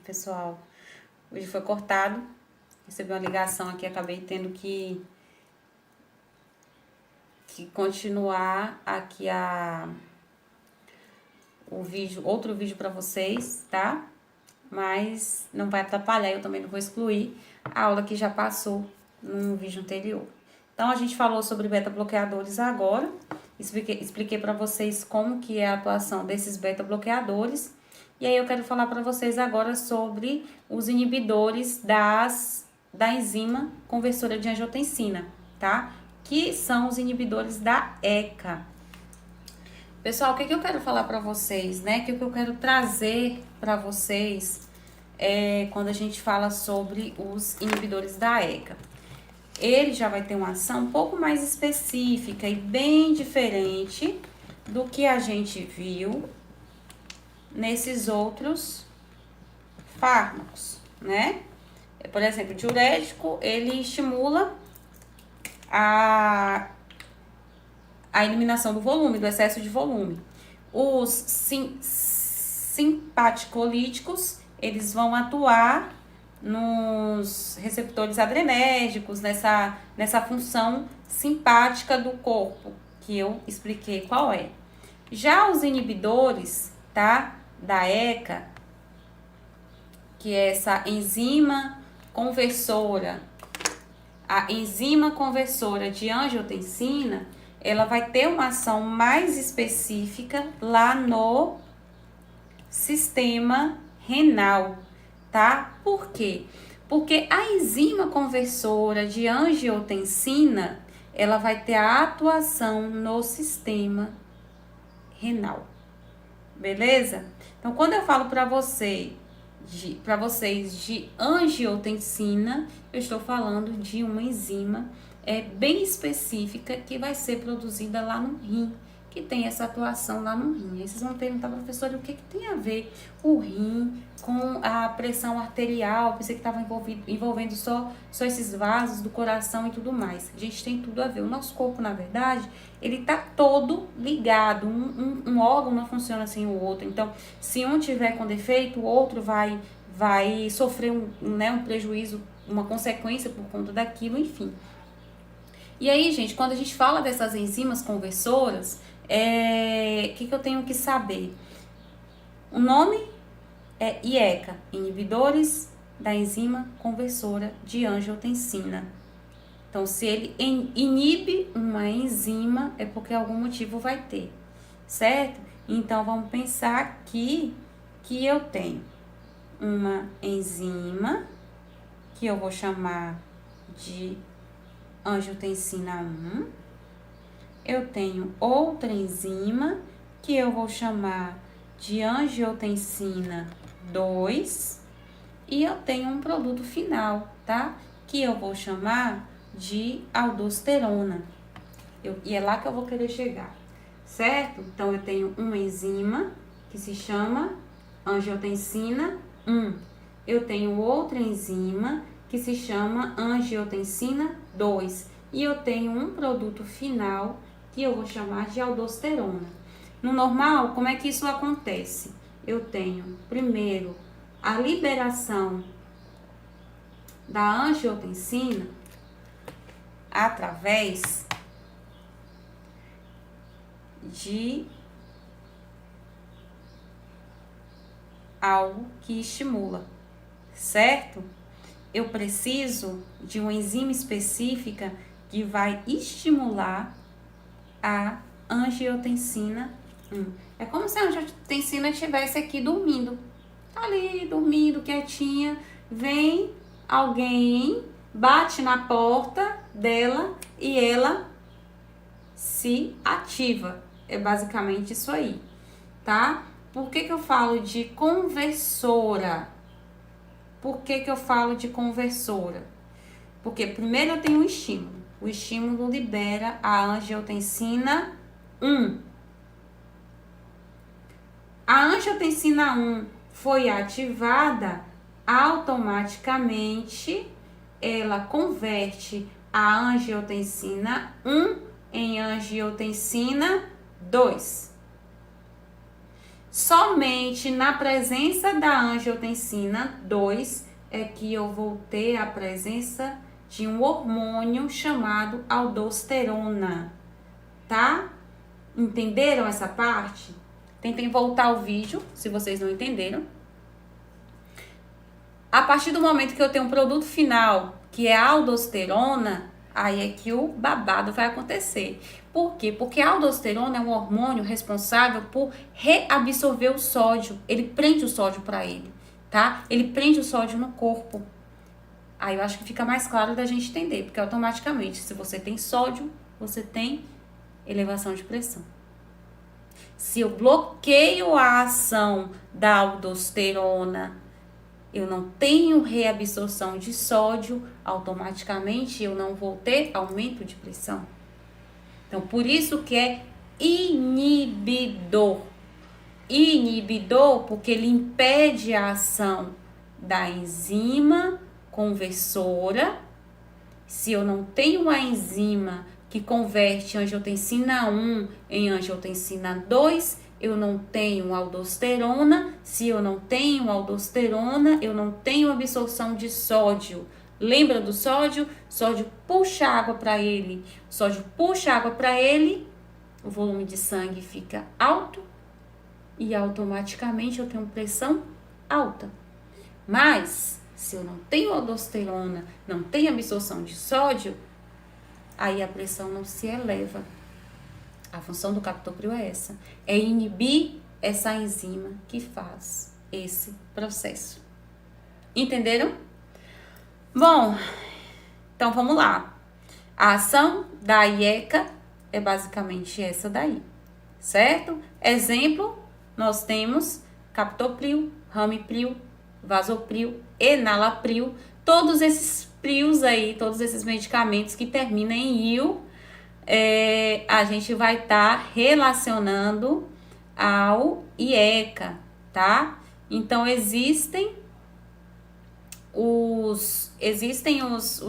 pessoal. Hoje foi cortado. Recebi uma ligação aqui, acabei tendo que continuar aqui o vídeo, outro vídeo para vocês, tá? Mas não vai atrapalhar, eu também não vou excluir a aula que já passou no vídeo anterior. Então, a gente falou sobre beta-bloqueadores agora. Expliquei para vocês como que é a atuação desses beta-bloqueadores. E aí, eu quero falar para vocês agora sobre os inibidores da enzima conversora de angiotensina, tá? Que são os inibidores da ECA. Pessoal, o que eu quero falar para vocês, né? O que eu quero trazer para vocês quando a gente fala sobre os inibidores da ECA. Ele já vai ter uma ação um pouco mais específica e bem diferente do que a gente viu nesses outros fármacos, né? Por exemplo, o diurético, ele estimula a eliminação do volume, do excesso de volume. Os simpaticolíticos, eles vão atuar nos receptores adrenérgicos, nessa função simpática do corpo, que eu expliquei qual é. Já os inibidores, tá, da ECA, que é essa enzima conversora, a enzima conversora de angiotensina, ela vai ter uma ação mais específica lá no sistema renal, tá? Por quê? Porque a enzima conversora de angiotensina, ela vai ter a atuação no sistema renal. Beleza? Então, quando eu falo para vocês de angiotensina, eu estou falando de uma enzima bem específica que vai ser produzida lá no rim, que tem essa atuação lá no rim. Aí vocês vão perguntar, professora, o que tem a ver o rim com a pressão arterial? Pensei que estava envolvendo só esses vasos do coração e tudo mais. A gente, tem tudo a ver. O nosso corpo, na verdade, ele tá todo ligado. Um órgão não funciona sem o outro. Então, se um tiver com defeito, o outro vai sofrer um prejuízo, uma consequência por conta daquilo, enfim. E aí, gente, quando a gente fala dessas enzimas conversoras, o que eu tenho que saber? O nome é IECA, inibidores da enzima conversora de angiotensina. Então, se ele inibe uma enzima, é porque algum motivo vai ter, certo? Então, vamos pensar aqui que eu tenho uma enzima, que eu vou chamar de angiotensina 1. Eu tenho outra enzima, que eu vou chamar de angiotensina 2. E eu tenho um produto final, tá? Que eu vou chamar de aldosterona. E é lá que eu vou querer chegar, certo? Então, eu tenho uma enzima que se chama angiotensina 1. Eu tenho outra enzima que se chama angiotensina 2. E eu tenho um produto final que eu vou chamar de aldosterona. No normal, como é que isso acontece? Eu tenho, primeiro, a liberação da angiotensina através de algo que estimula, certo? Eu preciso de uma enzima específica que vai estimular a angiotensina 1. É como se a angiotensina estivesse aqui dormindo. Tá ali, dormindo, quietinha. Vem alguém, bate na porta dela e ela se ativa. É basicamente isso aí, tá? Por que eu falo de conversora? Por que eu falo de conversora? Porque primeiro eu tenho um estímulo. O estímulo libera a angiotensina 1. A angiotensina 1 foi ativada, automaticamente ela converte a angiotensina 1 em angiotensina 2. Somente na presença da angiotensina 2 é que eu vou ter a presença de um hormônio chamado aldosterona, tá? Entenderam essa parte? Tentem voltar o vídeo, se vocês não entenderam. A partir do momento que eu tenho um produto final, que é a aldosterona, aí é que o babado vai acontecer. Por quê? Porque a aldosterona é um hormônio responsável por reabsorver o sódio. Ele prende o sódio para ele, tá? Ele prende o sódio no corpo. Aí eu acho que fica mais claro da gente entender, porque automaticamente, se você tem sódio, você tem elevação de pressão. Se eu bloqueio a ação da aldosterona, eu não tenho reabsorção de sódio, automaticamente eu não vou ter aumento de pressão. Então, por isso que é inibidor. Inibidor porque ele impede a ação da enzima conversora. Se eu não tenho a enzima que converte angiotensina 1 em angiotensina 2, eu não tenho aldosterona. Se eu não tenho aldosterona, eu não tenho absorção de sódio. Lembra do sódio? Sódio puxa água para ele. Sódio puxa água para ele, o volume de sangue fica alto e automaticamente eu tenho pressão alta. Mas, se eu não tenho aldosterona, não tenho absorção de sódio, aí a pressão não se eleva. A função do captopril é essa, é inibir essa enzima que faz esse processo. Entenderam? Bom, então vamos lá. A ação da IECA é basicamente essa daí, certo? Exemplo, nós temos captopril, ramipril, vasopril, enalapril, todos esses prios aí, todos esses medicamentos que terminam em il, a gente vai estar relacionando ao IECA, tá? Então, existem os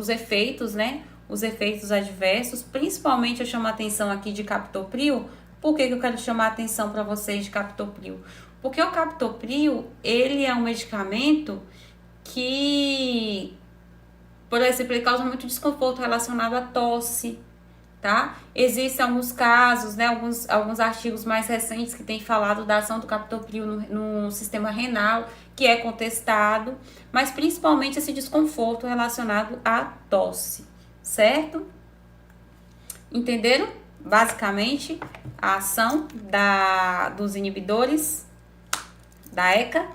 efeitos, né? Os efeitos adversos, principalmente eu chamo a atenção aqui de captopril. Por que eu quero chamar a atenção para vocês de captopril? Porque o captopril, ele é um medicamento que, por exemplo, ele causa muito desconforto relacionado à tosse, tá? Existem alguns casos, né, alguns artigos mais recentes que têm falado da ação do captopril no sistema renal, que é contestado, mas principalmente esse desconforto relacionado à tosse, certo? Entenderam? Basicamente, a ação dos inibidores da ECA.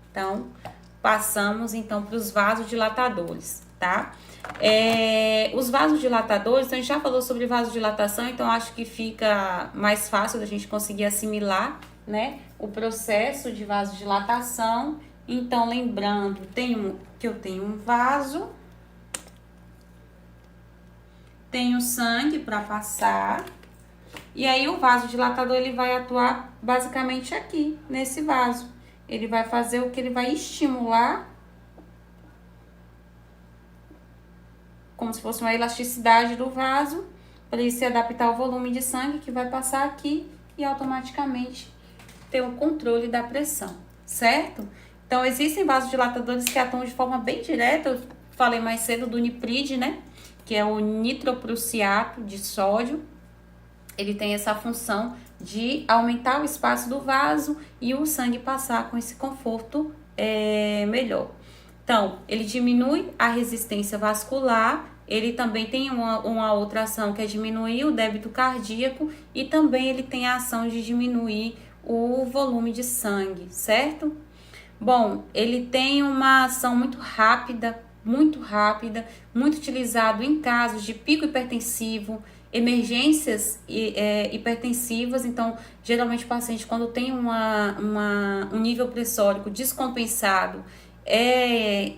Então, passamos então para os vasodilatadores, tá? Os vasodilatadores, então a gente já falou sobre vasodilatação, então acho que fica mais fácil da gente conseguir assimilar, né, o processo de vasodilatação. Então, lembrando, que eu tenho um vaso, tenho sangue para passar, e aí o vasodilatador ele vai atuar basicamente aqui, nesse vaso. Ele vai fazer o que? Ele vai estimular, como se fosse uma elasticidade do vaso, para ele se adaptar ao volume de sangue que vai passar aqui e automaticamente ter o controle da pressão, certo? Então, existem vasodilatadores que atuam de forma bem direta. Eu falei mais cedo do Nipride, né? Que é o nitroprussiato de sódio. Ele tem essa função de aumentar o espaço do vaso e o sangue passar com esse conforto melhor. Então, ele diminui a resistência vascular, ele também tem uma outra ação que é diminuir o débito cardíaco e também ele tem a ação de diminuir o volume de sangue, certo? Bom, ele tem uma ação muito rápida, muito utilizado em casos de pico hipertensivo, emergências hipertensivas. Então, geralmente o paciente, quando tem um nível pressórico descompensado, é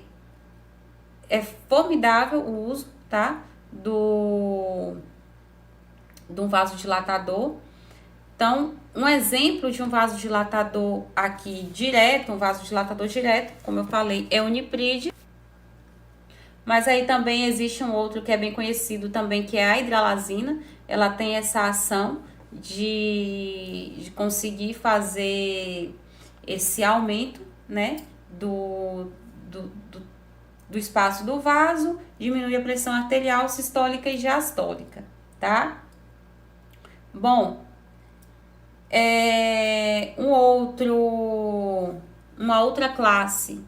formidável o uso, tá? De um vasodilatador. Então, um exemplo de um vasodilatador aqui direto, um vasodilatador direto, como eu falei, é o Nipride. Mas aí também existe um outro que é bem conhecido também, que é a hidralazina. Ela tem essa ação de conseguir fazer esse aumento, né, do espaço do vaso, diminui a pressão arterial, sistólica e diastólica, tá? Bom, uma outra classe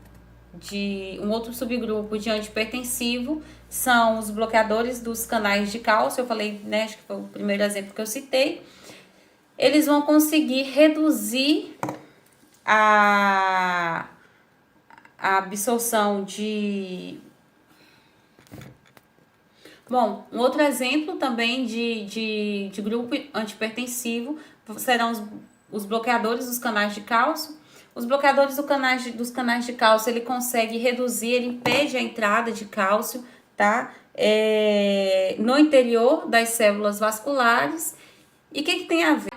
um outro subgrupo de antihipertensivo são os bloqueadores dos canais de cálcio. Eu falei, né, acho que foi o primeiro exemplo que eu citei. Eles vão conseguir reduzir a absorção de... Bom, um outro exemplo também de grupo antihipertensivo serão os bloqueadores dos canais de cálcio. Os bloqueadores dos canais de cálcio, ele consegue reduzir, ele impede a entrada de cálcio, tá? No interior das células vasculares. E o que tem a ver?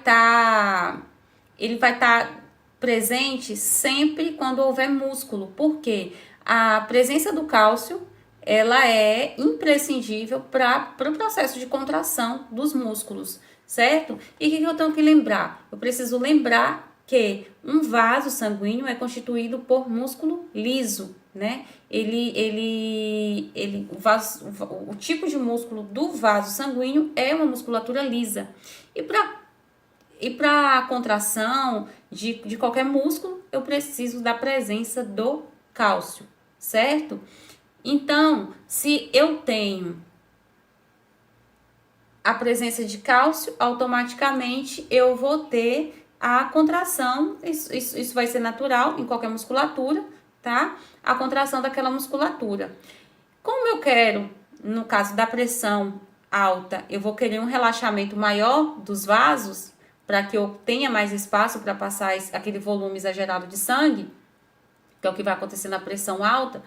Ele vai estar presente sempre quando houver músculo. Por quê? A presença do cálcio, ela é imprescindível para o processo de contração dos músculos, certo? E o que eu tenho que lembrar? Eu preciso lembrar que um vaso sanguíneo é constituído por músculo liso, né? O tipo de músculo do vaso sanguíneo é uma musculatura lisa. E para a contração de qualquer músculo, eu preciso da presença do cálcio, certo? Então, se eu tenho a presença de cálcio, automaticamente eu vou ter a contração, isso vai ser natural em qualquer musculatura, tá? A contração daquela musculatura. Como eu quero, no caso da pressão alta, eu vou querer um relaxamento maior dos vasos, para que eu tenha mais espaço para passar aquele volume exagerado de sangue, que é o que vai acontecer na pressão alta.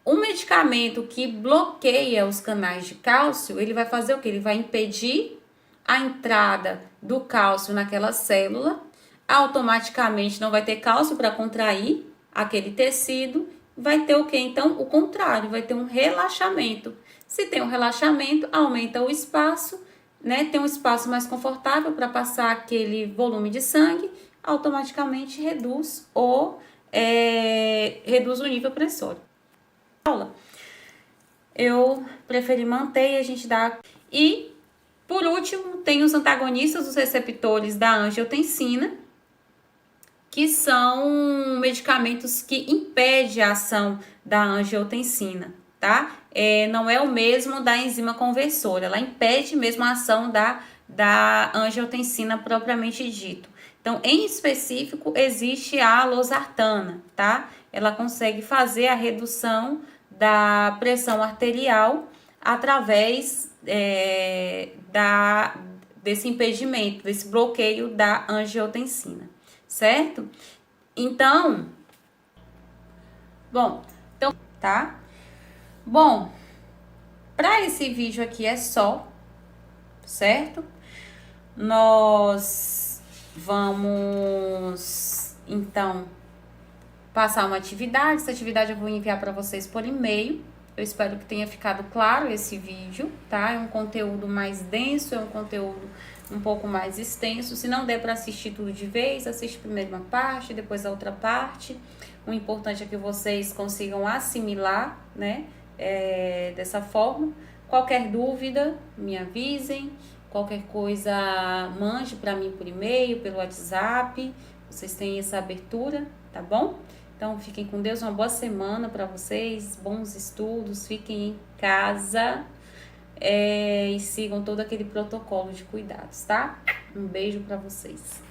Um medicamento que bloqueia os canais de cálcio, ele vai fazer o quê? Ele vai impedir a entrada do cálcio naquela célula, automaticamente não vai ter cálcio para contrair aquele tecido, vai ter o quê? Então, o contrário, vai ter um relaxamento. Se tem um relaxamento, aumenta o espaço, né? Tem um espaço mais confortável para passar aquele volume de sangue, automaticamente reduz o nível pressório. Eu preferi manter e a gente dá... E, por último, tem os antagonistas dos receptores da angiotensina, que são medicamentos que impedem a ação da angiotensina, tá? Não é o mesmo da enzima conversora, ela impede mesmo a ação da angiotensina propriamente dito. Então, em específico, existe a losartana, tá? Ela consegue fazer a redução da pressão arterial através desse impedimento, desse bloqueio da angiotensina, certo? Então, tá? Bom, para esse vídeo aqui é só, certo? Nós vamos, então, passar uma atividade. Essa atividade eu vou enviar para vocês por e-mail. Eu espero que tenha ficado claro esse vídeo, tá? É um conteúdo mais denso, é um conteúdo um pouco mais extenso. Se não der para assistir tudo de vez, assiste primeiro uma parte, depois a outra parte. O importante é que vocês consigam assimilar, né? Dessa forma. Qualquer dúvida, me avisem. Qualquer coisa, mande para mim por e-mail, pelo WhatsApp. Vocês têm essa abertura, tá bom? Então, fiquem com Deus, uma boa semana para vocês, bons estudos, fiquem em casa e sigam todo aquele protocolo de cuidados, tá? Um beijo para vocês.